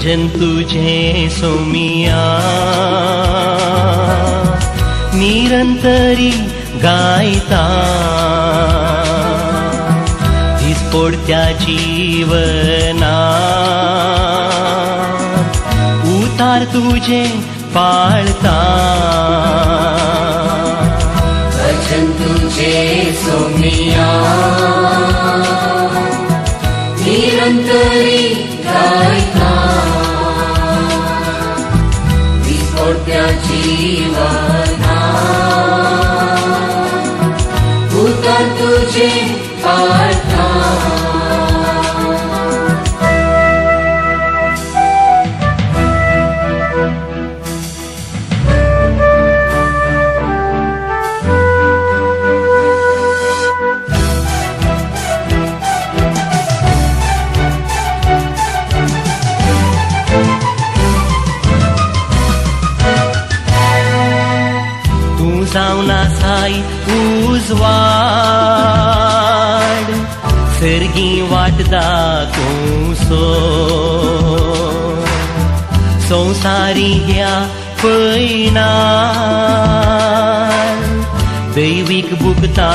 भजन तुझे सोमिया निरंतरी गायता दिसपोडत्या जीवना उतार तुझे पाळता भजन तुझे सोमिया निरंतरी गायता दिसपोडत्या जीवना उतार तुझे पाळता जावना साई उजवाड सर्गी वाट दाखोवसो संसारी ह्या पयना दैवीक बुकता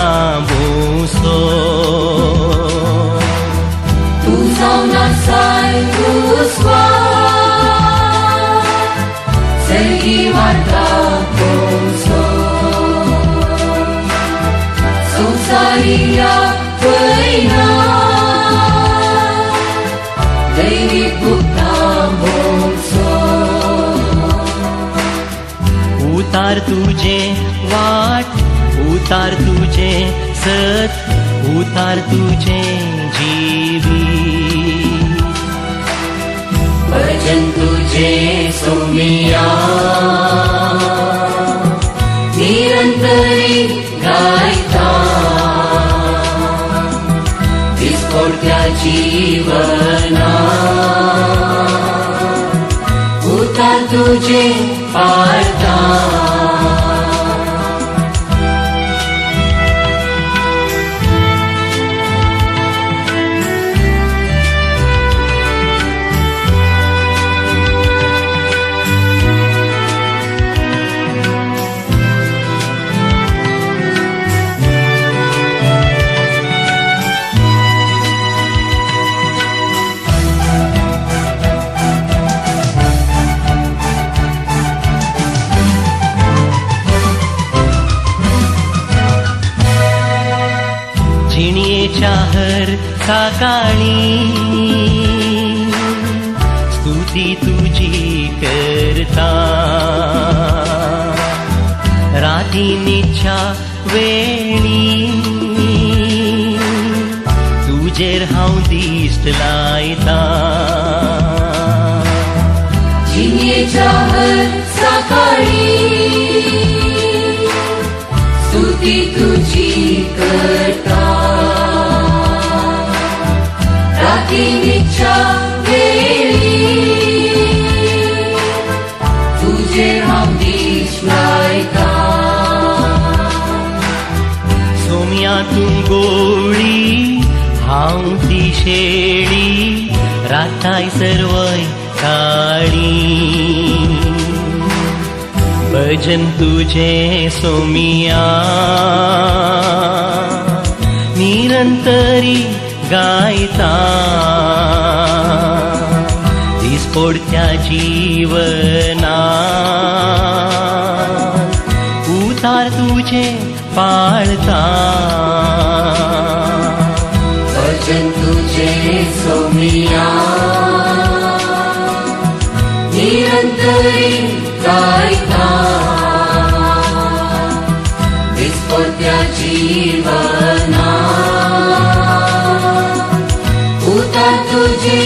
बोसो तू जावना साई उजवाड सर्गी वाट दाखोवसो संसारिया पयना दैवीक बुकता बोसो उतार तुझे वाट उतार तुझे सत उतार तुझे जीवी भजन तुझे सोमिया निरंतरी गायता दिसपोडत्या जीवना उतार तुझे पाळता जिणयेच्या हर सकाळी स्तुती तुझी करता रातीच्या वेळी तुझेर हांव दिश्ट लायता जिणयेच्या हर सकाळी स्तुती तुझी करता रातीच्या वेळी तुझे हांव दिश्ट लायता सोम्या तूं गोळी हांव ती शेळी राताय सर्वय काळी भजन तुझे सोमिया निरंतरी गायता दिसपोडत्या जीवना उतार तुझे पाळता भजन तुझे सोमिया निरंतरी गायता दिसपोडत्या जीवना उतार तुझे